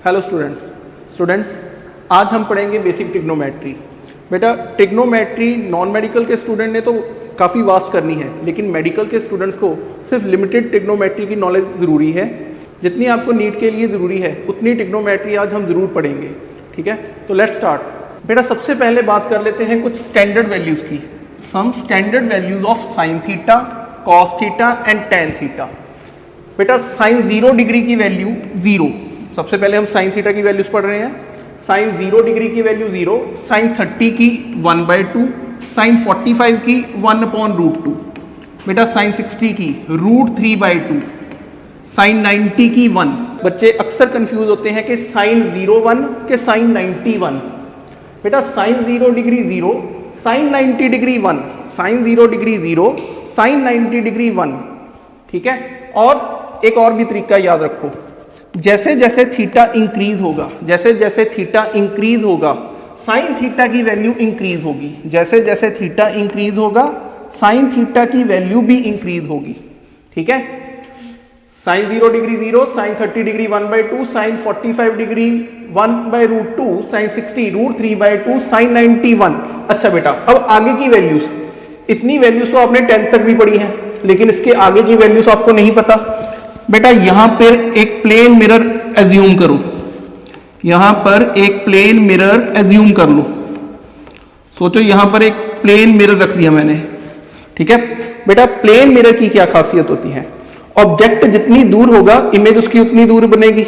Hello students आज हम पढ़ेंगे बेसिक ट्रिग्नोमेट्री। बेटा ट्रिग्नोमेट्री नॉन मेडिकल के स्टूडेंट ने तो काफ़ी वास्ट करनी है, लेकिन मेडिकल के स्टूडेंट्स को सिर्फ लिमिटेड ट्रिग्नोमेट्री की नॉलेज ज़रूरी है। जितनी आपको नीट के लिए ज़रूरी है उतनी ट्रिग्नोमेट्री आज हम ज़रूर पढ़ेंगे। ठीक है, तो लेट्स स्टार्ट। बेटा सबसे पहले बात कर लेते हैं कुछ स्टैंडर्ड वैल्यूज़ की। Some standard values of sine theta, cos theta and tan theta. बेटा साइन 0 डिग्री की वैल्यू 0। सबसे पहले हम साइन थीटा की वैल्यूज पढ़ रहे हैं। साइन 0 डिग्री की वैल्यू 0, साइन 30 की 1/2, साइन 45 की 1/√2। बेटा साइन 60 की √3/2, साइन 90 की 1। बच्चे अक्सर कंफ्यूज होते हैं कि साइन 0 1 के साइन 90 1। बेटा sine 0 degree 0, sine 90 degree 1, sine 0 degree 0, sine 90 degree 1। ठीक है, और एक और भी तरीका याद रखो, जैसे जैसे थीटा इंक्रीज होगा, जैसे जैसे थीटा इंक्रीज होगा साइन थीटा की वैल्यू इंक्रीज होगी। जैसे जैसे थीटा इंक्रीज होगा साइन थीटा की वैल्यू भी इंक्रीज होगी। ठीक है, sine 0 degree 0, sine 30 degree 1/2, sine 45 degree 1/√2, sine 60 √3/2, sine 90 1। अच्छा बेटा अब आगे की वैल्यूज, इतनी वैल्यूज तो आपने 10th तक भी पढ़ी है, लेकिन इसके आगे की वैल्यूज आपको नहीं पता। बेटा यहां पर एक प्लेन मिरर एज्यूम करो, यहां पर एक प्लेन मिरर एज्यूम कर लो। सोचो यहां पर एक प्लेन मिरर रख दिया मैंने। ठीक है बेटा, प्लेन मिरर की क्या खासियत होती है? ऑब्जेक्ट जितनी दूर होगा इमेज उसकी उतनी दूर बनेगी।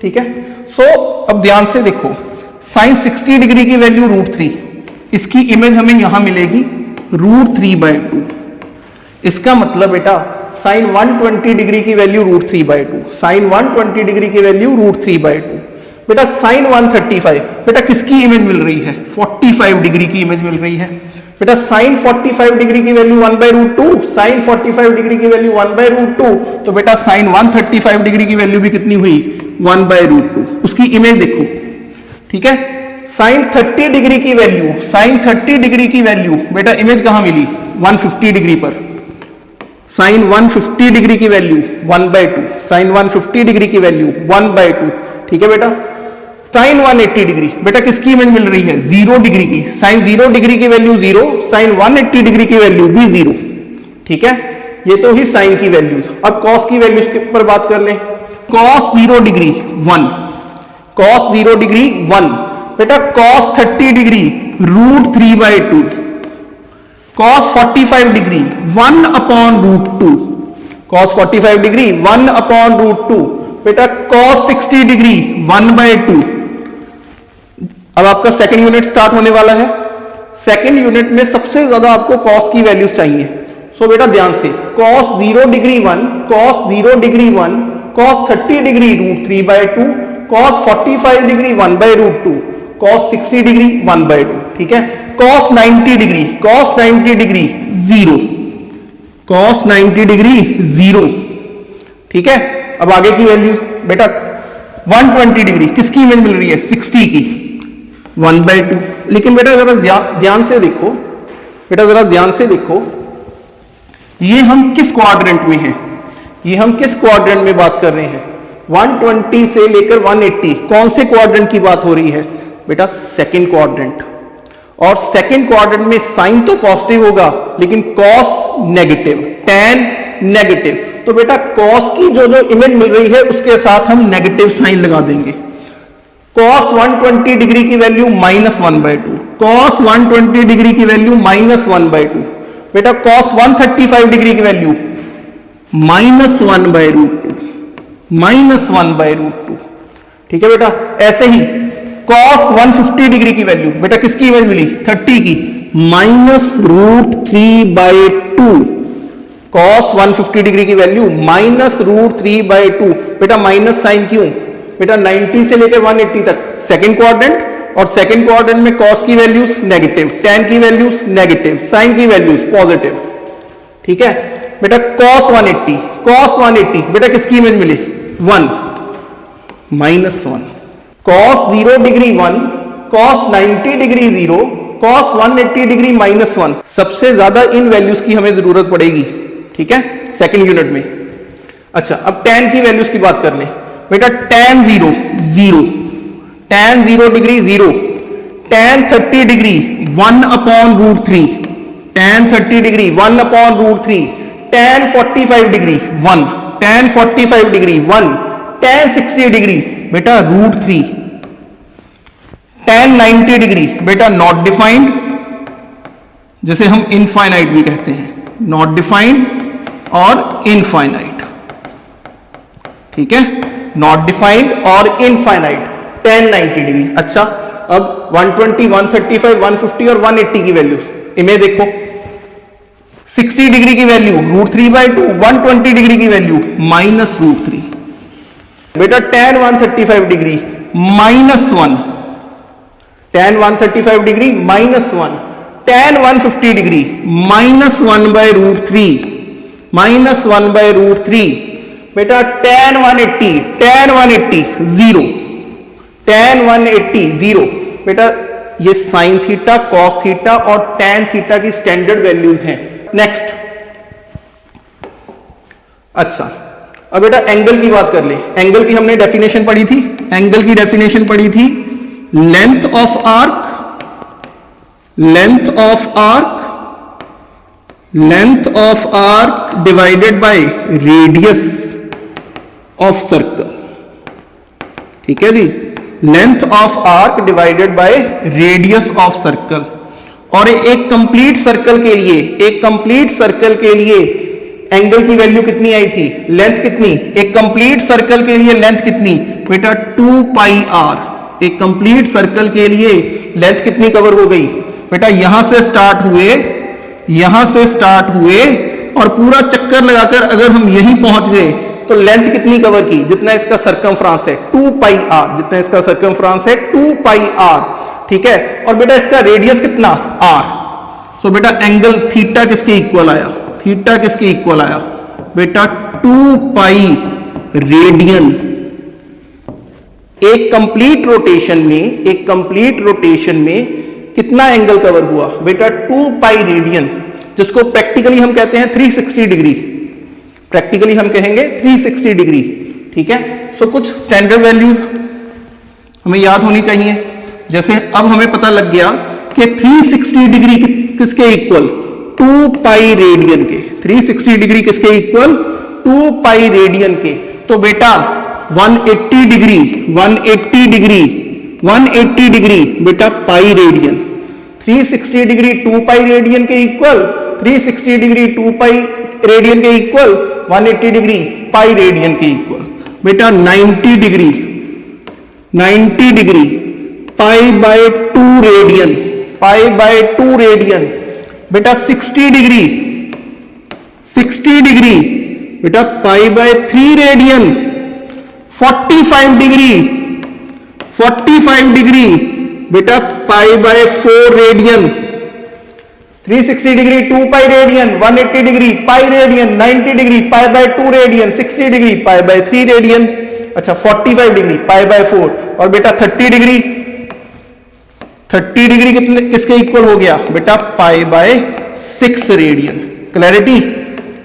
ठीक है, सो अब ध्यान से देखो, साइन 60 डिग्री की वैल्यू √3, इसकी इमेज हमें यहां मिलेगी √3/2। इसका मतलब बेटा साइन 120 डिग्री की वैल्यू √3/2, साइन 120 डिग्री की वैल्यू √3/2। बेटा साइन 135, बेटा किसकी इमेज मिल रही है? 45 डिग्री की इमेज मिल रही है। बेटा साइन 45 डिग्री की वैल्यू 1/√2, साइन 45 डिग्री की वैल्यू 1/√2, तो बेटा साइन 135 डिग्री की वैल्यू भी कितनी हुई? 1/√2। उसकी इमेज देखो। ठीक है, साइन 30 डिग्री की वैल्यू, साइन 30 डिग्री की वैल्यू बेटा इमेज कहां मिली? 150 डिग्री पर। साइन 150 डिग्री की वैल्यू 1/2, साइन 150 डिग्री की वैल्यू 1/2। ठीक है बेटा, साइन 180 डिग्री, बेटा किसकी इमेज मिल रही है? 0 डिग्री की। साइन 0 डिग्री की वैल्यू 0, साइन 180 डिग्री की वैल्यू भी 0। ठीक है, ये तो ही साइन की वैल्यूज। अब कॉस की वैल्यूज के ऊपर बात कर लें। Cos 0 degree 1, cos 0 degree 1। बेटा cos 30 degree √3/2, cos 45 degree 1/√2, cos 45 degree 1/√2। बेटा cos 60 डिग्री 1/2। अब आपका सेकंड यूनिट स्टार्ट होने वाला है। सेकंड यूनिट में सबसे ज्यादा आपको cos की वैल्यूज चाहिए। सो बेटा ध्यान से, cos 0 degree 1, cos 0 degree 1, cos 30 degree √3/2, cos 45 degree 1/√2, cos 60 degree 1/2। ठीक है, cos 90 degree, cos 90 degree 0, cos 90 degree 0। ठीक है, अब आगे की वैल्यू बेटा 120 डिग्री किसकी इमेज मिल रही है? 60 की 1/2। लेकिन बेटा जरा ध्यान से देखो, बेटा जरा ध्यान से देखो, ये हम किस क्वाड्रेंट में हैं? ये हम किस क्वाड्रेंट में बात कर रहे हैं? 120 से लेकर 180 कौन से क्वाड्रेंट की बात हो रही है? बेटा सेकंड क्वाड्रेंट। और सेकंड क्वाड्रेंट में साइन तो पॉजिटिव होगा लेकिन कॉस नेगेटिव, टेन नेगेटिव। तो बेटा कॉस की जो जो इमेज मिल रही है उसके साथ हम नेगेटिव साइन लगा देंगे। कॉस 120 डिग्री की वैल्यू -1/2, कॉस 120 डिग्री की वैल्यू -1/2। बेटा कॉस 135 डिग्री की वैल्यू -1/√2, -1/√2। ठीक है बेटा, ऐसे ही cos 150 डिग्री की वैल्यू बेटा किसकी इमेज मिली? 30 की -√3/2, cos 150 डिग्री की वैल्यू -√3/2। बेटा माइनस साइन क्यों? बेटा 90 से लेकर 180 तक सेकंड क्वाड्रेंट, और सेकंड क्वाड्रेंट में cos की वैल्यूज नेगेटिव, tan की वैल्यूज नेगेटिव, sin की वैल्यूज पॉजिटिव। ठीक है बेटा, cos 180 बेटा किसकी इमेज मिली? 1, -1। cos 0 degree 1, cos 90 degree 0, cos 180 degree -1। सबसे ज्यादा इन वैल्यूज की हमें जरूरत पड़ेगी। ठीक है, सेकंड यूनिट में। अच्छा अब tan की वैल्यूज की बात कर लें। बेटा tan 0 0, tan 0 degree 0, tan 30 degree 1/√3, tan 30 degree 1/√3, tan 45 degree 1, tan 45 degree 1, tan 60 degree बेटा √3, tan 90 डिग्री बेटा नॉट डिफाइंड, जैसे हम इनफाइनाइट भी कहते हैं, नॉट डिफाइंड और इनफाइनाइट, ठीक है, नॉट डिफाइंड और इनफाइनाइट, tan 90 डिग्री। अच्छा, अब 120, 135, 150 और 180 की वैल्यू इन्हें देखो। 60 डिग्री की वैल्यू √3/2, 120 डिग्री की वैल्यू -√3, बेटा tan 135 degree -1, tan 135 degree -1, tan 150 degree -1/√3, -1/√3, बेटा tan 180 0, tan 180 0, बेटा ये साइन थीटा, कॉस थीटा और tan थीटा की स्टैंडर्ड वैल्यूज हैं। नेक्स्ट, अच्छा अब बेटा एंगल की बात कर ले। एंगल की हमने डेफिनेशन पढ़ी थी, एंगल की डेफिनेशन पढ़ी थी, length of arc, length of arc, length of arc divided by radius of circle, ठीक है जी, length of arc divided by radius of circle. और एक कंप्लीट सर्कल के लिए, एक कंप्लीट सर्कल के लिए एंगल की वैल्यू कितनी आई थी, लेंथ कितनी, एक कंप्लीट सर्कल के लिए लेंथ कितनी बेटा 2πr, एक कंप्लीट सर्कल के लिए लेंथ कितनी कवर हो गई बेटा, यहां से स्टार्ट हुए, यहां से स्टार्ट हुए और पूरा चक्कर लगाकर अगर हम यहीं पहुंच गए तो लेंथ कितनी कवर की, जितना इसका सर्कमफ्रांस है 2πr, जितना इसका सर्कमफ्रांस है 2πr, ठीक है। और बेटा इसका रेडियस कितना r, तो बेटा एंगल थीटा किसके इक्वल आया, थीटा किसके इक्वल आया बेटा 2π रेडियन। एक कंप्लीट रोटेशन में, एक कंप्लीट रोटेशन में कितना एंगल कवर हुआ बेटा 2π रेडियन, जिसको प्रैक्टिकली हम कहते हैं 360 डिग्री, प्रैक्टिकली हम कहेंगे 360 डिग्री, ठीक है। सो कुछ स्टैंडर्ड वैल्यूज हमें याद होनी चाहिए, जैसे अब हमें पता लग गया कि 360 डिग्री किसके इक्वल, 2π रेडियन के, 360 डिग्री किसके इक्वल 2π रेडियन के। तो बेटा 180 डिग्री, 180 डिग्री, 180 डिग्री बेटा पाई रेडियन, 360 डिग्री 2π रेडियन के इक्वल, 360 डिग्री 2π रेडियन के इक्वल, 180 डिग्री पाई रेडियन के इक्वल। बेटा 90 डिग्री, 90 डिग्री π/2 रेडियन, π/2 रेडियन। बेटा 60 डिग्री, 60 डिग्री बेटा π/3 रेडियन। 45 डिग्री, 45 डिग्री बेटा π/4 radian. 360 degree 2π radian, 180 degree pi radian, 90 degree π/2 radian, 60 degree π/3 radian. अच्छा 45 degree π/4 और बेटा 30 डिग्री, 30 डिग्री कितने किसके इक्वल हो गया बेटा π/6 radian. Clarity,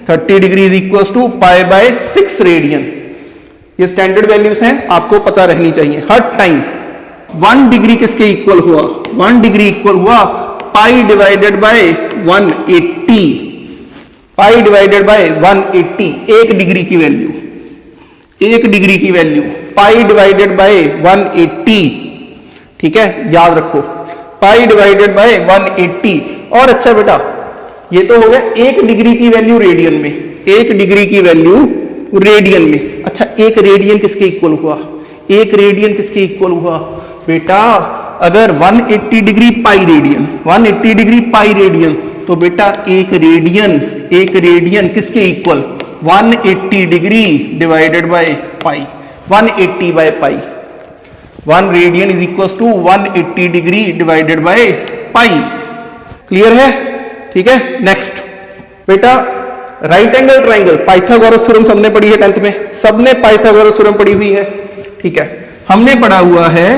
30 degree is equal to π/6 radian. ये स्टैंडर्ड वैल्यूज हैं, आपको पता रहनी चाहिए हर टाइम। 1 डिग्री किसके इक्वल हुआ, 1 डिग्री इक्वल हुआ pi divided by 180, pi divided by 180। 1 degree की वैल्यू, 1 डिग्री की वैल्यू पाई डिवाइडेड बाय 180, ठीक है, याद रखो पाई डिवाइडेड बाय 180। और अच्छा बेटा ये तो हो गया 1 डिग्री की वैल्यू रेडियन में, 1 डिग्री की वैल्यू रेडियन में। अच्छा 1 रेडियन किसके इक्वल हुआ, 1 रेडियन किसके इक्वल हुआ बेटा, अगर 180 degree pi radian, 180 degree pi radian, तो बेटा 1 रेडियन, 1 रेडियन किसके equal 180 degree divided by pi, 180 by pi. 1 radian is equal to 180 degree divided by pi. Clear है, ठीक है। नेक्स्ट बेटा right angle triangle, Pythagoras theorem सबने पढ़ी है 10th में, सबने पाइथागोरस थ्योरम पढ़ी हुई है, ठीक है। हमने पढ़ा हुआ है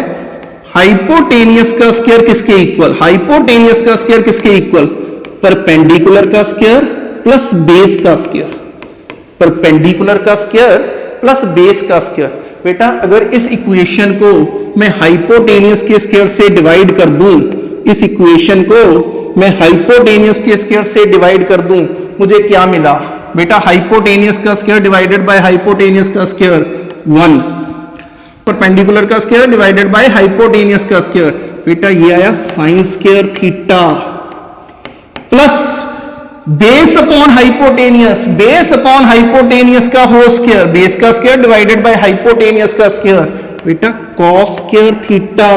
हाइपोटेनियस का स्क्वायर किसके इक्वल, हाइपोटेनियस का स्क्वायर किसके इक्वल, परपेंडिकुलर का स्क्वायर प्लस बेस का स्क्वायर, परपेंडिकुलर का स्क्वायर प्लस बेस का स्क्वायर। बेटा अगर इस इक्वेशन को मैं हाइपोटेनियस के स्क्वायर से डिवाइड कर दूं, इस इक्वेशन को मैं हाइपोटेनियस के स्क्वायर से डिवाइड कर दूं, मुझे क्या मिला बेटा? हाइपोटेनियस का स्क्वायर डिवाइडेड बाय हाइपोटेनियस का स्क्वायर 1, परपेंडिकुलर का स्क्वायर डिवाइडेड बाय हाइपोटेनियस का स्क्वायर, बेटा ये आया sine square theta plus base upon hypotenuse का होल स्क्वायर, बेस का स्क्वायर डिवाइडेड बाय हाइपोटेनियस का स्क्वायर, बेटा कॉस स्क्वायर थीटा।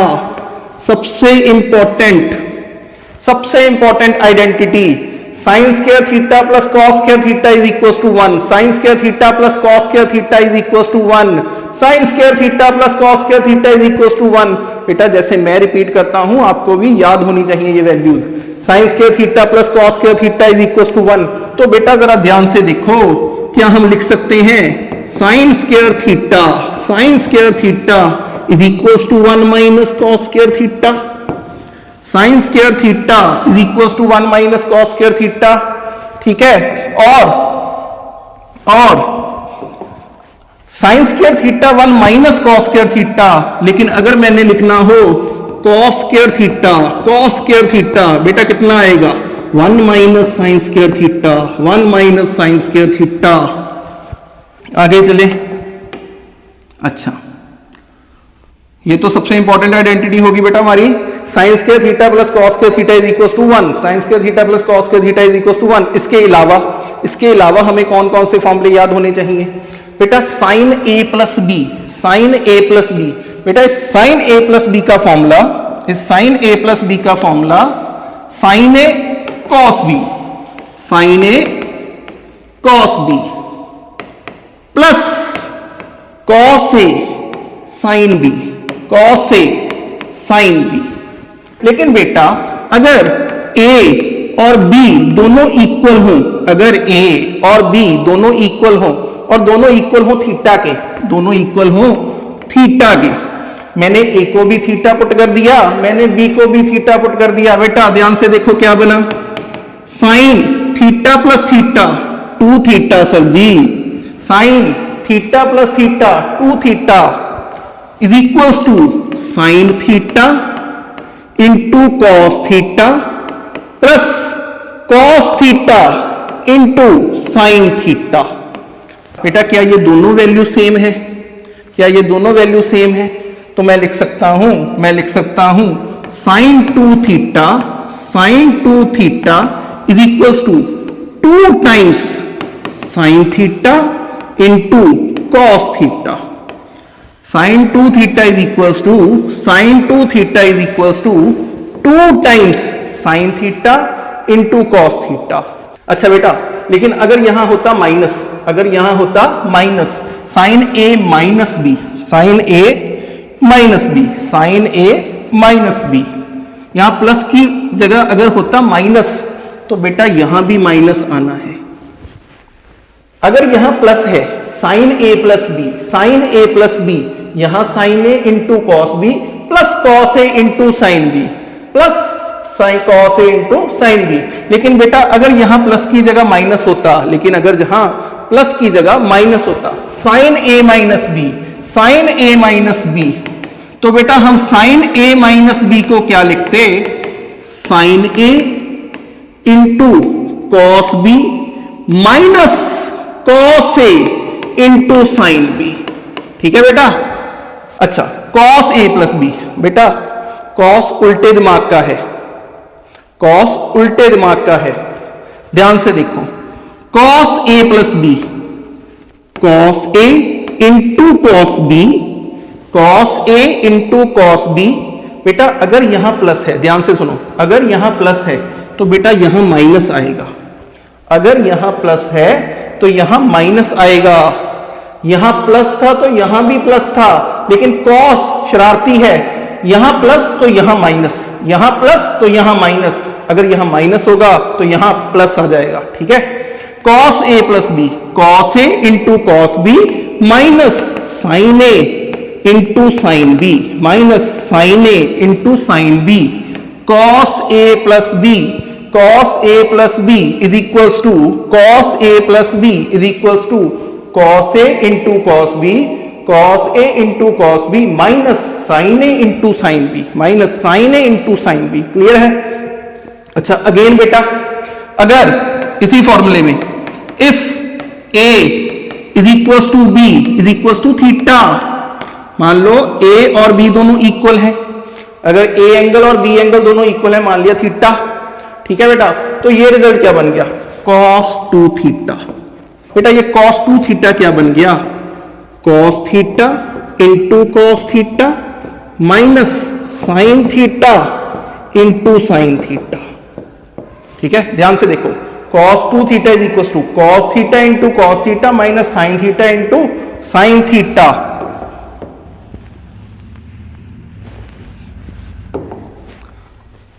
सबसे important identity, sine square theta plus cos square theta is equal to 1, sine square theta plus cos square theta is equal to 1, sine square theta plus cos square theta is equal to 1। बेटा जैसे मैं repeat करता हूं आपको भी याद होनी चाहिए ये values, sine square theta plus cos square theta is equal to 1। तो बेटा जरा ध्यान से देखो, क्या हम लिख सकते हैं sine square theta is equal to 1 minus cos square theta, sine square theta is equal to 1 minus cos square theta, ठीक है। और sine square theta 1 minus cos square theta, लेकिन अगर मैंने लिखना हो कॉस स्क्वायर थीटा बेटा कितना आएगा? 1 minus sine square theta, 1 minus sine square theta. आगे चले। अच्छा, ये तो सबसे इंपॉर्टेंट आइडेंटिटी होगी बेटा हमारी, sine square theta plus cos square theta is equal to 1, sine square theta plus cos square theta is equal to 1। इसके अलावा हमें कौन कौन से फॉर्मूले याद होने चाहिए बेटा? साइन ए प्लस बी, बेटा साइन ए प्लस बी का formula, sign A plus B का फॉर्मूला साइन ए कॉस बी, प्लस कॉस ए साइन बी। लेकिन बेटा अगर ए और बी दोनों इक्वल हों, और दोनों इक्वल हो थीटा के, मैंने ए को भी थीटा पुट कर दिया, मैंने बी को भी थीटा पुट कर दिया। बेटा ध्यान से देखो क्या बना, sine theta plus theta 2 theta sir ji, sine theta plus theta 2 theta is equals to sine theta into cos theta plus cos theta into sine theta. बेटा क्या ये दोनों वैल्यू सेम है? तो मैं लिख सकता हूं sine 2 theta is equals to 2 times sine theta into cos theta. Sine 2 theta is equals to 2 times sine theta into cos theta. अच्छा बेटा, लेकिन अगर यहां होता minus, sine a minus b, यहां प्लस की जगह अगर होता माइनस, तो बेटा यहां भी माइनस आना है। अगर यहां प्लस है साइन ए प्लस बी, यहां साइन ए into cos B plus cos ए into sine B, plus sine cos ए इंटू साइन बी। लेकिन बेटा अगर यहां प्लस की जगह माइनस होता, साइन ए माइनस बी, तो बेटा हम साइन ए माइनस बी को क्या लिखते? साइन ए into cos B minus cos ए इंटू साइन बी, ठीक है बेटा। अच्छा, कॉस ए प्लस बी, बेटा कॉस उल्टे दिमाग का है, ध्यान से देखो, कॉस ए प्लस बी, कॉस ए इंटू कॉस बी, कॉस ए इंटू कॉस बी। बेटा अगर यहां प्लस है, ध्यान से सुनो, अगर यहां प्लस है तो बेटा यहां माइनस आएगा, अगर यहां प्लस है तो यहां माइनस आएगा, यहां प्लस था तो यहां भी प्लस था, लेकिन कॉस शरारती है, यहां प्लस तो यहां माइनस, यहां प्लस तो यहां माइनस, अगर यहां माइनस होगा तो यहां प्लस आ जाएगा, ठीक है। Cos A plus B, cos A into cos B minus sine A into sine b, minus sine A into sine b, cos A plus B, cos A plus b is equals to, cos A plus b is equals to cos A into cos B cos A into cos B minus sine A into sine b, minus sine A into sine b. Clear है? अच्छा again बेटा, अगर इसी फॉर्मूले में if a is equal to b is equal to theta, मान लो a और बी दोनों इक्वल है, अगर ए एंगल और बी एंगल दोनों इक्वल है, मान लिया थीटा, ठीक है बेटा, तो ये रिजल्ट क्या बन गया? Cos 2 theta. बेटा ये कॉस 2 थीटा क्या बन गया? Cos theta into cos theta minus sine theta into sine theta. ठीक है, ध्यान से देखो, cos 2 theta is equal to cos theta into cos theta minus sine theta into sine theta.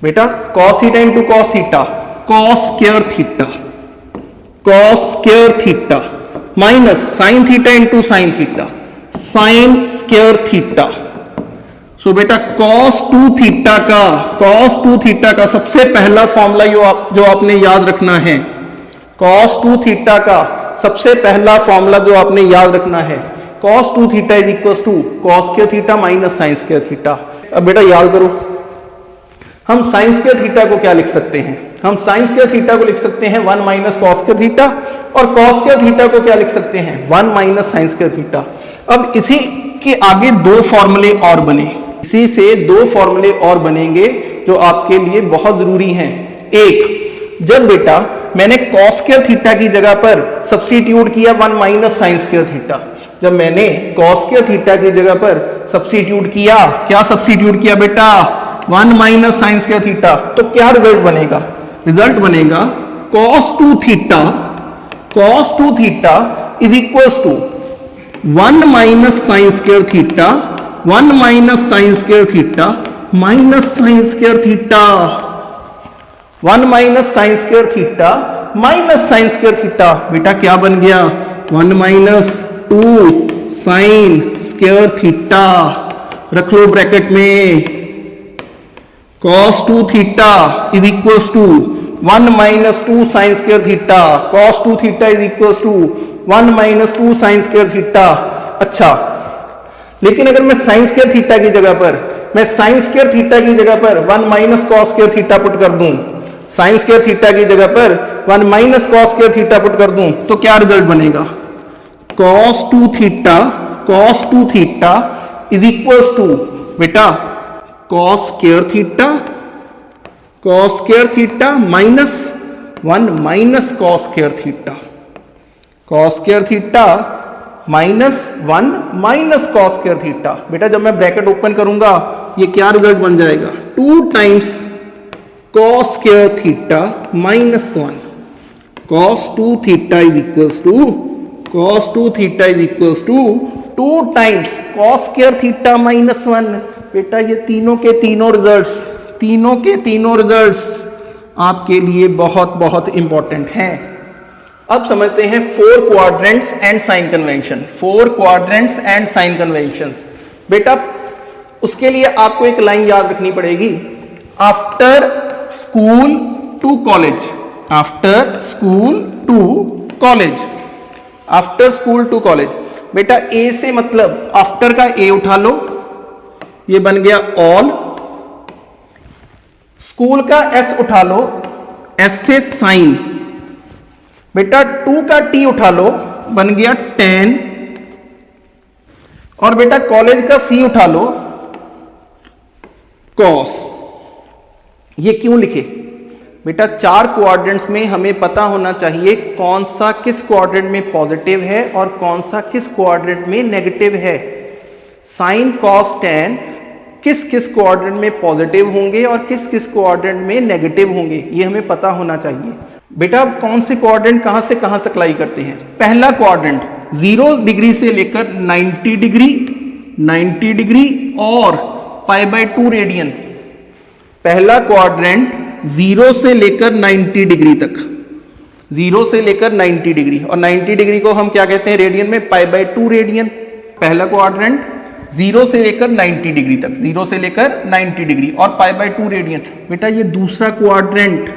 बेटा cos theta into cos theta, cos square theta, cos square theta minus sine theta into sine theta, sine square theta. So बेटा cos 2 theta का सबसे पहला formula जो आपने याद रखना है, cos 2 थीटा का सबसे पहला फॉर्मूला जो आपने याद रखना है, cos 2 theta is equal to cos square theta minus sine square theta. अब बेटा याद करो, हम साइन स्क्वायर थीटा को क्या लिख सकते हैं? हम साइन स्क्वायर थीटा को लिख सकते हैं 1 माइनस कॉस स्क्वायर थीटा, और कॉस स्क्वायर थीटा को क्या लिख सकते हैं? 1 माइनस साइन स्क्वायर थीटा। अब इसी के आगे दो फॉर्मूले और बने, इसी से दो फॉर्मूले और बनेंगे जो आपके लिए बहुत जरूरी हैं। एक, जब बेटा मैंने कॉस स्क्वायर थीटा की जगह पर सब्स्टिट्यूट किया 1 माइनस साइन स्क्वायर थीटा, जब मैंने कॉस स्क्वायर थीटा की जगह पर सब्स्टिट्यूट किया, क्या सब्स्टिट्यूट किया बेटा? 1 माइनस साइन स्क्वायर थीटा, तो क्या रिजल्ट बनेगा? रिजल्ट बनेगा cos 2 theta is equal to 1 minus sine square theta, 1 minus sine square theta minus sine square theta, 1 minus sine square theta minus sine square theta. बेटा क्या बन गया? 1 minus 2 sine square theta, रख लो bracket में, cos 2 theta is equal to 1 minus 2 sine square theta, cos 2 theta is equal to 1 minus 2 sine square theta. अच्छा, लेकिन अगर मैं साइन स्क्वायर थीटा की जगह पर, मैं साइन स्क्वायर थीटा की जगह पर 1 minus cos square theta put कर दूं, साइन स्क्वायर थीटा की जगह पर 1 minus cos square theta put कर दूं, तो क्या रिजल्ट बनेगा? cos 2 theta is equal to बेटा cos square theta minus 1 minus cos square theta, cos square theta minus 1 minus cos square theta. बेटा जब मैं ब्रैकेट ओपन करूंगा, ये क्या रिजल्ट बन जाएगा? 2 times cos square theta minus 1, cos 2 theta is equal to cos 2 theta is equal to 2 times cos square theta minus 1। बेटा ये तीनों के तीनों रिजल्ट्स आपके लिए बहुत बहुत इंपॉर्टेंट हैं। अब समझते हैं 4 quadrants and sign convention. 4 quadrants and sign conventions. बेटा उसके लिए आपको एक लाइन याद रखनी पड़ेगी, after school to college, after school to college, after school to college. बेटा ए से मतलब आफ्टर का ए उठा लो, ये बन गया ऑल, स्कूल का एस उठा लो, एस से साइन, बेटा 2 का टी उठा लो, बन गया 10, और बेटा कॉलेज का सी उठा लो, कॉस। ये क्यों लिखे? बेटा 4 क्वाड्रेंट्स में हमें पता होना चाहिए कौन सा किस क्वाड्रेंट में पॉजिटिव है और कौन सा किस क्वाड्रेंट में नेगेटिव है। साइन कॉस टेन किस किस क्वाड्रेंट में पॉजिटिव होंगे और किस किस क्वाड्रेंट में नेगेटिव होंगे, ये हमें पता होना चाहिए। बेटा कौन से क्वाड्रेंट कहां से कहां तक लाई करते हैं? पहला क्वाड्रेंट 0 डिग्री से लेकर 90 डिग्री और π/2 रेडियन। पहला क्वाड्रेंट 0 से लेकर 90 डिग्री तक, 0 से लेकर 90 डिग्री, और 90 डिग्री को हम क्या कहते हैं रेडियन में? π/2 रेडियन। पहला क्वाड्रेंट 0 से लेकर 90 डिग्री तक, 0 से लेकर 90 डिग्री और π/2 रेडियन। बेटा ये दूसरा क्वाड्रेंट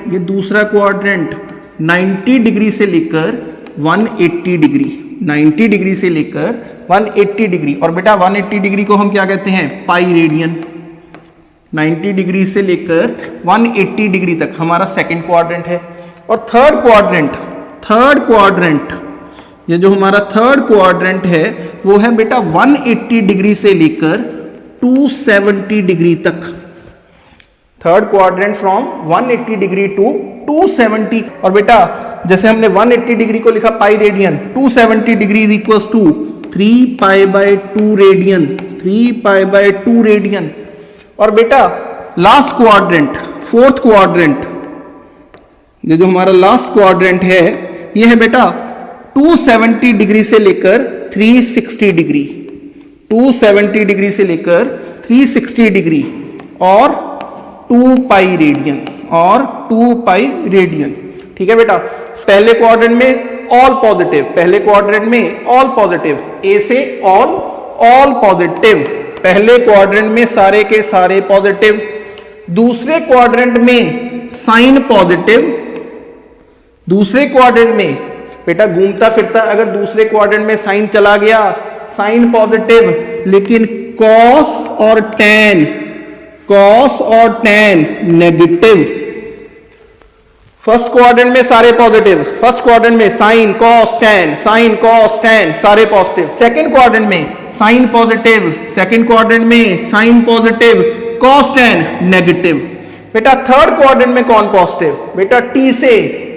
90 डिग्री से लेकर 180 डिग्री, 90 डिग्री से लेकर 180 डिग्री, और बेटा 180 डिग्री को हम क्या कहते हैं, पाई रेडियन। 90 डिग्री से लेकर 180 डिग्री तक हमारा सेकंड क्वाड्रेंट है। और थर्ड क्वाड्रेंट ये जो हमारा थर्ड क्वाड्रेंट है वो है बेटा 180 डिग्री से लेकर 270 डिग्री तक। Third quadrant from 180 degree to 270। और बेटा जैसे हमने 180 डिग्री को लिखा pi radian, 270 degree is equals to 3 pi by 2 radian, 3 pi by 2 radian. और बेटा लास्ट क्वाड्रेंट, फोर्थ क्वाड्रेंट, ये जो हमारा लास्ट क्वाड्रेंट है ये है बेटा 270 डिग्री से लेकर 360 डिग्री, 270 डिग्री से लेकर 360 डिग्री और 2 पाई रेडियन, और 2 पाई रेडियन। ठीक है बेटा, पहले क्वाड्रेंट में ऑल पॉजिटिव, पहले क्वाड्रेंट में ऑल पॉजिटिव, ए से ऑल पॉजिटिव, पहले क्वाड्रेंट में सारे के सारे पॉजिटिव। दूसरे क्वाड्रेंट में साइन पॉजिटिव, दूसरे क्वाड्रेंट में बेटा घूमता फिरता अगर दूसरे क्वाड्रेंट में साइन चला गया, साइन पॉजिटिव, लेकिन कॉस और टैन नेगेटिव। फर्स्ट क्वाड्रेंट में सारे पॉजिटिव, फर्स्ट क्वाड्रेंट में साइन कॉस टैन सारे पॉजिटिव। सेकंड क्वाड्रेंट में साइन पॉजिटिव, सेकंड क्वाड्रेंट में sine positive, cos tan negative. बेटा थर्ड क्वाड्रेंट में कौन पॉजिटिव, बेटा टी से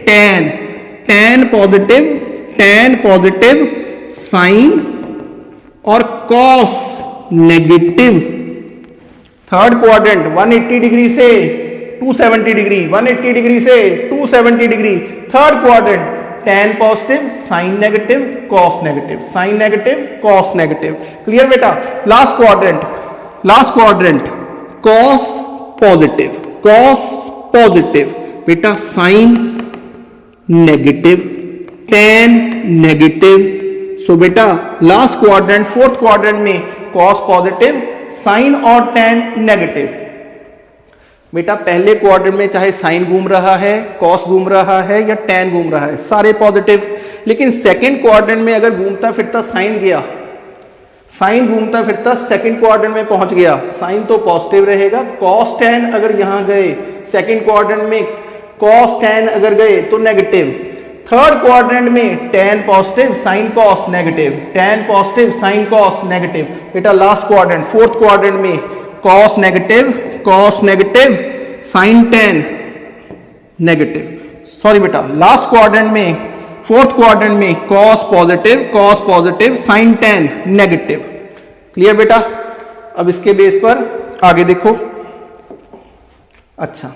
टैन पॉजिटिव, साइन और cos negative. Third quadrant 180 degree से 270 डिग्री, 180 डिग्री से 270 degree. Third quadrant tan positive, sine negative, cos negative, sine negative, cos negative. Clear बेटा। Last quadrant cos positive, बेटा sine negative, tan negative. So बेटा last quadrant, fourth quadrant में cos positive, sine और tan negative. बेटा पहले quadrant में चाहे sign घूम रहा है, कॉस घूम रहा है या टैन घूम रहा है, सारे पॉजिटिव। लेकिन सेकंड क्वाड्रेंट में अगर घूमता फिरता साइन गया, साइन घूमता फिरता सेकंड क्वाड्रेंट में पहुंच गया, साइन तो पॉजिटिव रहेगा, कॉस टैन अगर यहां गए सेकंड क्वाड्रेंट में, कॉस टैन अगर गए तो नेगेटिव। थर्ड क्वाड्रेंट में tan positive, sine cos negative, tan positive, sine cos negative. बेटा लास्ट क्वाड्रेंट, फोर्थ क्वाड्रेंट में cos negative, sign tan negative. Sorry बेटा, लास्ट क्वाड्रेंट में, फोर्थ क्वाड्रेंट में cos positive, sign tan negative. Clear बेटा। अब इसके base पर आगे देखो। अच्छा,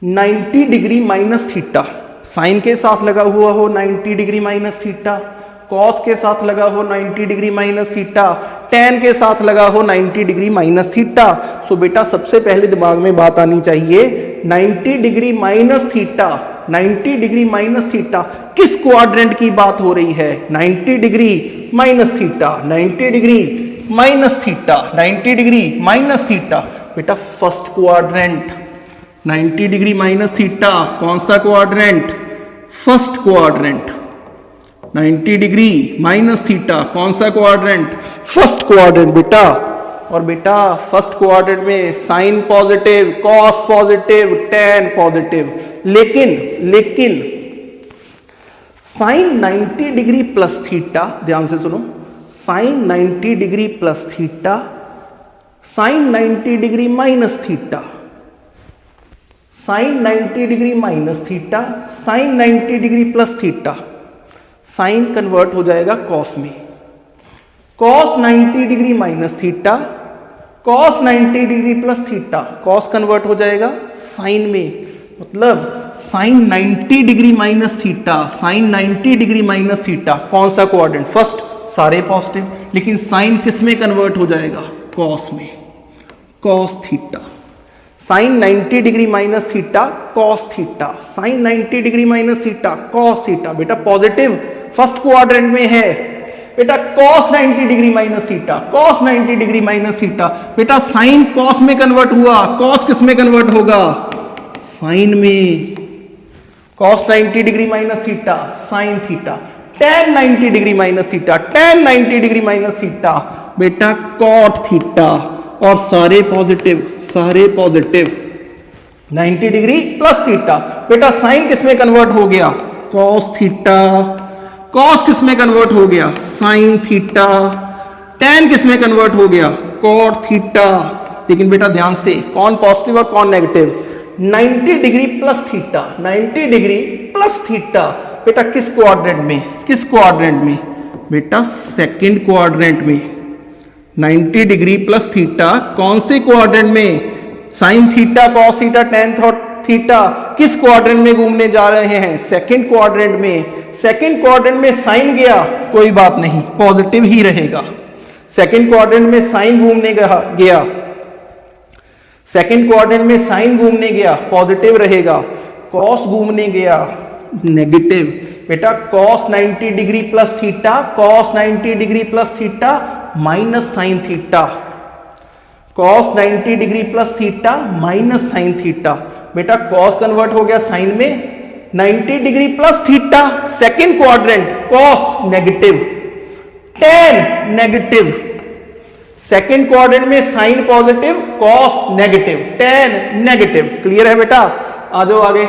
90 डिग्री माइनस थीटा, साइन के साथ लगा हुआ हो 90 डिग्री माइनस थीटा, कॉस के साथ लगा हो 90 डिग्री माइनस थीटा, टैन के साथ लगा हो 90 डिग्री माइनस थीटा। सो बेटा सबसे पहले दिमाग में बात आनी चाहिए 90 degree minus theta, 90 degree minus theta किस क्वाड्रेंट की बात हो रही है? 90 degree minus theta, 90 degree minus theta, 90 degree minus theta. बेटा first quadrant 90 degree minus theta, कौन सा quadrant? First quadrant. 90 degree minus theta, कौन सा क्वाड्रेंट? फर्स्ट क्वाड्रेंट बेटा। और बेटा फर्स्ट क्वाड्रेंट में sine positive, cos positive, tan positive. लेकिन साइन 90 डिग्री प्लस थीटा, ध्यान से सुनो, sine 90 degree plus theta, sine 90 degree minus theta, sine 90 degree minus theta, sine 90 degree plus theta. Sine convert हो जाएगा कॉस में, cos 90 degree minus theta, cos 90 degree plus theta, cos convert हो जाएगा sine में। मतलब sine 90 degree minus theta, sine 90 degree minus theta, कौन सा quadrant? First, सारे पॉजिटिव। लेकिन साइन किस में कन्वर्ट हो जाएगा? कॉस में, cos theta. Sine 90 degree minus theta, cos theta, sine 90 degree minus theta, cos theta. बेटा पॉजिटिव फर्स्ट क्वाड्रेंट में है, बेटा cos 90 degree minus theta, cos 90 degree minus theta. बेटा साइन कॉस में कन्वर्ट हुआ, कॉस किस में कन्वर्ट होगा? साइन में। Cos 90 degree minus theta, sine theta. tan 90 degree minus theta, tan 90 degree minus theta बेटा cot थीटा, और सारे पॉजिटिव 90 डिग्री प्लस थीटा। बेटा साइन किस में कन्वर्ट हो गया, cos थीटा, cos किस में कन्वर्ट हो गया, sin थीटा, tan किस में कन्वर्ट हो गया, cot थीटा। लेकिन बेटा ध्यान से कौन पॉजिटिव और कौन negative, 90 degree plus theta, 90 degree plus theta बेटा किस क्वाड्रेंट में, किस क्वाड्रेंट में बेटा सेकंड क्वाड्रेंट में। 90 डिग्री प्लस थीटा कौन से क्वाड्रेंट में, sign theta, cos theta, tan theta किस क्वाड्रेंट में घूमने जा रहे हैं, सेकंड क्वाड्रेंट में। सेकंड क्वाड्रेंट में साइन गया कोई बात नहीं, पॉजिटिव ही रहेगा। सेकंड क्वाड्रेंट में साइन घूमने गया, सेकंड क्वाड्रेंट में साइन घूमने गया पॉजिटिव रहेगा, कॉस घूमने गया नेगेटिव। बेटा cos 90 degree plus theta, cos 90 degree plus theta minus sine theta, cos 90 degree plus theta minus sine theta. बेटा cos कन्वर्ट हो गया साइन में, 90 degree plus theta second quadrant, cos negative, tan negative, second quadrant में sine positive, cos negative, tan negative. Clear है बेटा, आ जाओ आगे।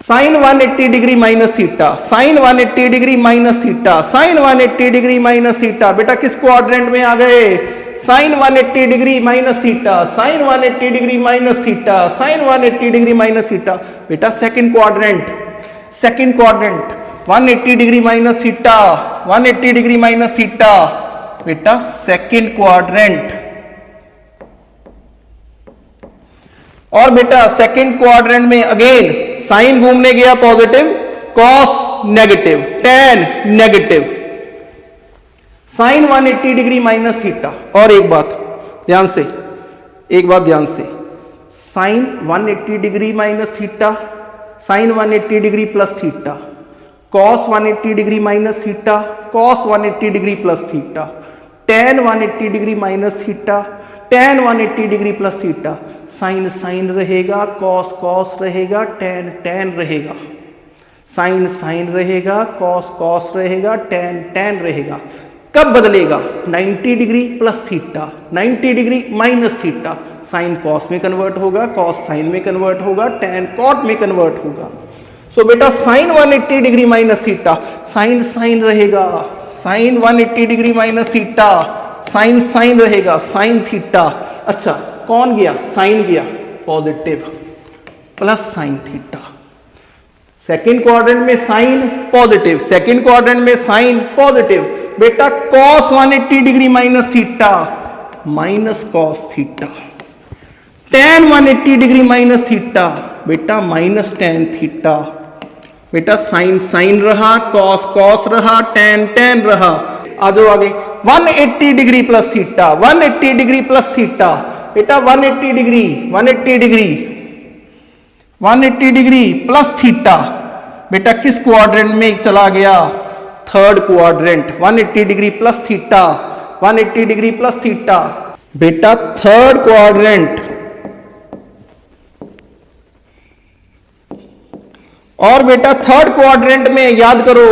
Sine 180 degree minus theta, sine 180 degree minus theta, sine 180 degree minus theta बेटा किस quadrant में आ गए, sine 180 degree minus theta, sine 180 degree minus theta, sine 180 degree minus theta बेटा second quadrant, second quadrant 180 degree minus theta, 180 degree minus theta बेटा second quadrant. और बेटा second quadrant में अगेन साइन घूमने गया positive, cos negative, tan negative, sine 180 degree minus theta. और एक बात ध्यान से, एक बात ध्यान से, sine 180 degree minus theta, sine 180 degree plus theta, cos 180 degree minus theta, cos 180 degree plus theta, tan 180 degree minus theta, tan 180 degree plus theta, sine sine रहेगा, कॉस कॉस रहेगा, tan tan रहेगा, साइन साइन रहेगा, cos cos रहेगा, tan tan रहेगा। कब बदलेगा, 90 degree plus theta, 90 degree minus theta, sine cos में convert होगा, कॉस साइन में कन्वर्ट होगा, tan कॉट में कन्वर्ट होगा। सो बेटा sign 180 degree minus theta, sine sine रहेगा, sine 180 degree minus theta, sine sine रहेगा, साइन थीटा। अच्छा कौन गया, साइन गया positive plus sine theta. Second quadrant में साइन पॉजिटिव, सेकंड क्वाड्रेंट में साइन पॉजिटिव बेटा cos 180 degree minus theta minus cos theta, tan 180 degree minus theta बेटा minus tan theta. बेटा साइन साइन रहा, कॉस कॉस रहा, tan tan रहा। आ जाओ आगे, 180 degree plus theta, 180 degree plus theta बेटा 180 degree, 180 degree, 180 degree plus theta बेटा किस क्वाड्रेंट में चला गया, third quadrant. 180 degree plus theta, 180 degree plus theta बेटा थर्ड क्वाड्रेंट। और बेटा थर्ड क्वाड्रेंट में याद करो,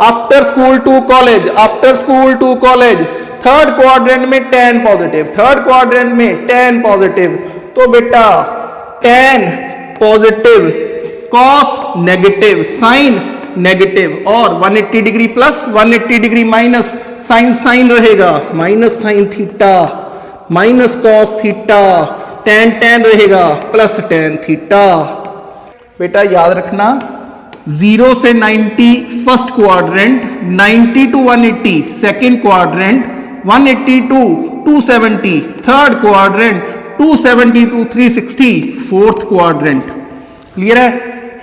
after school to college, after school to college, third quadrant में tan पॉजिटिव, थर्ड क्वाड्रेंट में tan पॉजिटिव। तो बेटा tan positive, cos negative, sine negative, और 180 degree plus 180 degree minus, sine sine रहेगा, minus sine theta minus cos theta, tan tan रहेगा plus tan theta. बेटा याद रखना 0 से 90 first quadrant, 90 to 180 second quadrant, 180 to 270 third quadrant, 270 to 360 fourth quadrant. Clear है,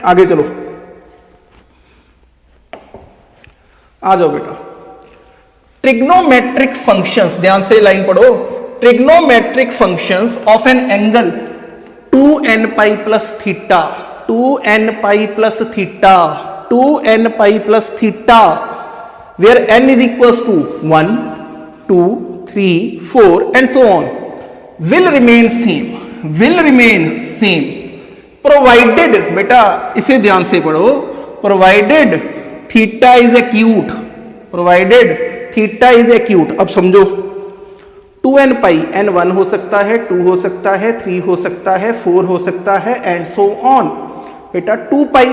आगे चलो, आ जाओ बेटा। ट्रिग्नोमेट्रिक फंक्शंस, ध्यान से लाइन पढ़ो, trigonometric functions of an angle 2n pi plus theta, 2n pi plus theta, 2n pi plus theta, where n is equals to 1, 2, 3, 4 and so on, will remain same, will remain same provided, बेटा इसे ध्यान से पढ़ो, provided theta is acute, provided theta is acute. अब समझो 2n पाई, n 1 हो सकता है, 2 हो सकता है, 3 हो सकता है, 4 हो सकता है एंड सो ऑन। बेटा 2 पाई,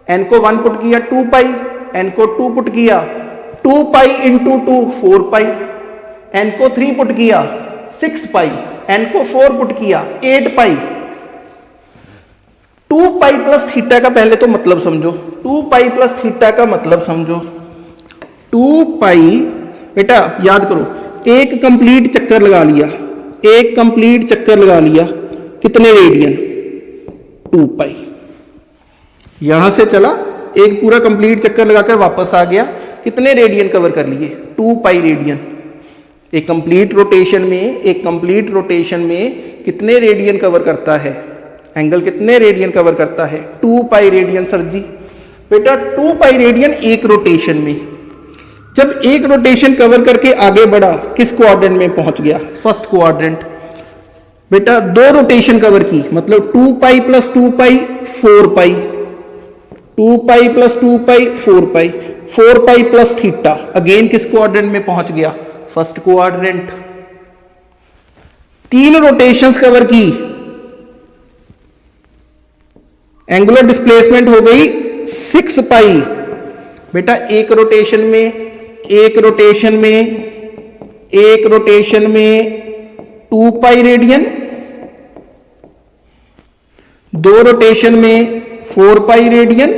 n को 1 पुट किया 2 पाई, n को 2 पुट किया 2 पाई इंटू 2 4 पाई, n को 3 पुट किया 6 पाई, n को 4 पुट किया 8 पाई। 2 पाई प्लस थीटा का पहले तो मतलब समझो, 2 पाई प्लस थीटा का मतलब समझो। 2 पाई बेटा याद करो, एक कंप्लीट चक्कर लगा लिया, एक कंप्लीट चक्कर लगा लिया, कितने रेडियन? 2 पाई। यहां से चला, एक पूरा कंप्लीट चक्कर लगाकर वापस आ गया, कितने रेडियन कवर कर लिए? 2 पाई रेडियन। एक कंप्लीट रोटेशन में, एक कंप्लीट रोटेशन में कितने रेडियन कवर करता है? एंगल कितने रेडियन कवर करता है? 2 पाई रेडियन सर जी। बेटा 2 पाई रेडियन एक रोटेशन में। जब एक रोटेशन कवर करके आगे बढ़ा, किस क्वाड्रेंट में पहुंच गया? First quadrant. बेटा 2 रोटेशन कवर की, मतलब 2 पाई प्लस 2 पाई 4 पाई, 2 पाई प्लस 2 पाई 4 पाई, 4 पाई प्लस थीटा, अगेन किस क्वाड्रेंट में पहुंच गया? First quadrant. 3 रोटेशंस कवर की, एंगुलर डिस्प्लेसमेंट हो गई 6 पाई। बेटा एक रोटेशन में, एक रोटेशन में, एक रोटेशन में 2 पाई रेडियन, 2 रोटेशन में 4 पाई रेडियन,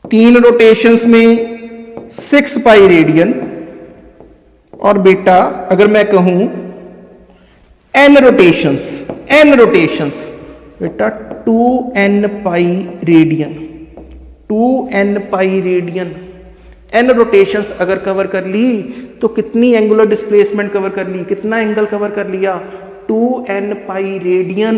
3 रोटेशंस में 6 पाई रेडियन, और बेटा अगर मैं कहूं n रोटेशंस, n रोटेशंस, बेटा 2n pi radian, 2n pi radian. n rotations अगर कवर कर ली तो कितनी एंगुलर डिस्प्लेसमेंट कवर कर ली? कितना एंगल कवर कर लिया? 2n pi radian.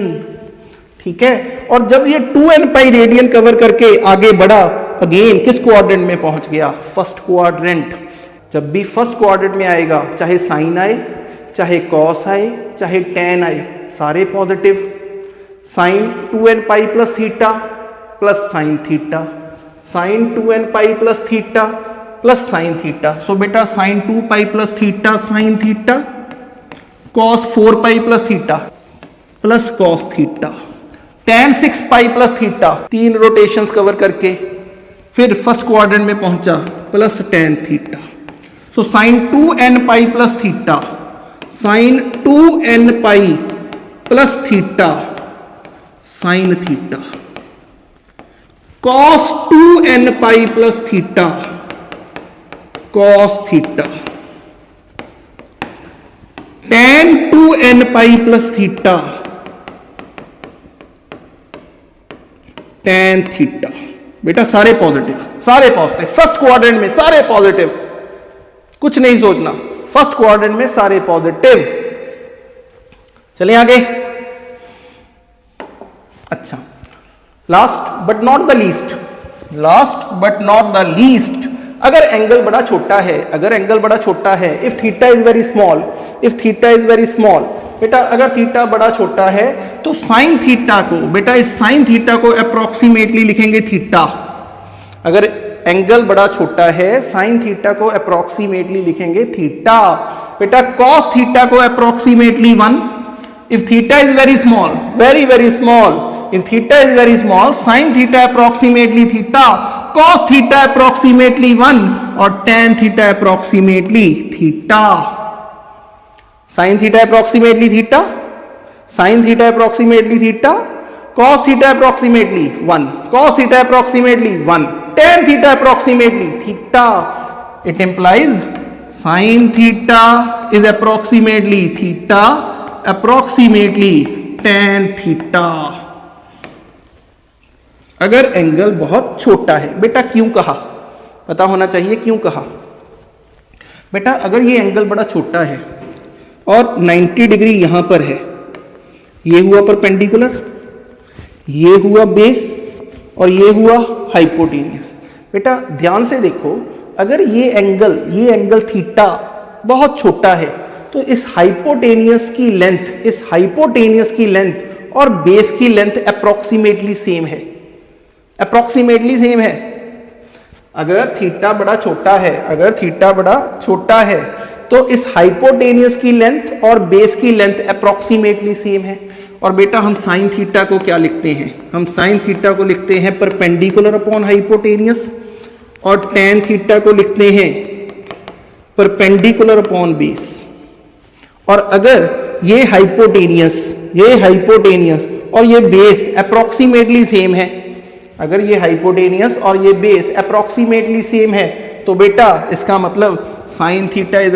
ठीक है, और जब ये 2n पाई रेडियन कवर करके आगे बढ़ा, अगेन किस क्वाड्रेंट में पहुंच गया? First quadrant. जब भी फर्स्ट क्वाड्रेंट में आएगा, चाहे साइन आए, चाहे कॉस आए, चाहे टेन आए, सारे positive. Sine 2n pi plus theta plus sine theta, sine 2n pi plus theta plus sine theta. So बेटा sine 2 pi plus theta sine theta, cos 4 pi plus theta plus cos theta, tan 6 pi plus theta. 3 rotations cover करके फिर first quadrant में पहुंचा, plus tan theta. So sine 2n pi plus theta, sine 2n pi plus theta sine theta, cos 2n pi plus theta cos theta, ten 2n pi plus theta tan theta. बेटा सारे positive, सारे positive, first quadrant में सारे positive, कुछ नहीं सोचना, first quadrant में सारे पॉजिटिव। चलिए आगे। अच्छा, last but not the least, last but not the least, अगर एंगल बड़ा छोटा है, अगर एंगल बड़ा छोटा है, if theta is very small, if theta is very small, बेटा अगर थीटा बड़ा छोटा है तो साइन थीटा को, बेटा इस साइन थीटा को अप्रोक्सीमेटली लिखेंगे थीटा। अगर एंगल बड़ा छोटा है, साइन थीटा को अप्रोक्सीमेटली लिखेंगे थीटा। बेटा कॉस थीटा को approximately 1, if theta is very small, very very small, if theta is very small, sin theta approximately theta, cos theta approximately 1 और tan theta approximately theta. Sin theta approximately theta, sin theta approximately theta, cos theta approximately 1, cos theta approximately 1, tan theta approximately theta. It implies sin theta is approximately theta, approximately tan theta. अगर angle बहुत छोटा है, बेटा क्यों कहा? पता होना चाहिए क्यों कहा। बेटा अगर ये एंगल बड़ा छोटा है और 90 डिग्री यहां पर है, ये हुआ परपेंडिकुलर, ये हुआ बेस और ये हुआ हाइपोटेनियस। बेटा ध्यान से देखो, अगर ये एंगल थीटा बहुत छोटा है तो इस हाइपोटेनियस की लेंथ, इस हाइपोटेनियस की लेंथ और बेस की लेंथ अप्रोक्सीमेटली सेम है, अप्रोक्सीमेटली सेम है। अगर थीटा बड़ा छोटा है, अगर थीटा बड़ा छोटा है तो इस हाइपोटेनियस की लेंथ और बेस की लेंथ अप्रोक्सीमेटली सेम है। और बेटा हम साइन थीटा को क्या लिखते हैं? हम साइन थीटा को लिखते हैं परपेंडिकुलर अपॉन हाइपोटेनियस, और टेन थीटा को लिखते हैं परपेंडिकुलर अपॉन बेस। और अगर ये हाइपोटेनियस और ये बेस अप्रोक्सीमेटली सेम है, अगर ये हाइपोटेनियस और ये बेस अप्रोक्सीमेटली सेम है, तो बेटा इसका मतलब sine theta is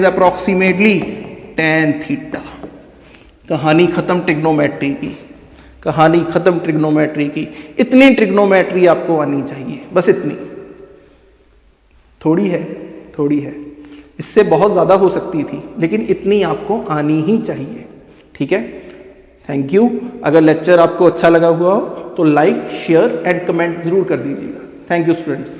approximately tan theta. कहानी खत्म ट्रिग्नोमेट्री की, कहानी खत्म ट्रिग्नोमेट्री की। इतनी ट्रिग्नोमेट्री आपको आनी चाहिए, बस इतनी। थोड़ी है, इससे बहुत ज्यादा हो सकती थी, लेकिन इतनी आपको आनी ही चाहिए। ठीक है, थैंक यू। अगर लेक्चर आपको अच्छा लगा हुआ हो तो लाइक, शेयर एंड कमेंट जरूर कर दीजिएगा। Thank you students.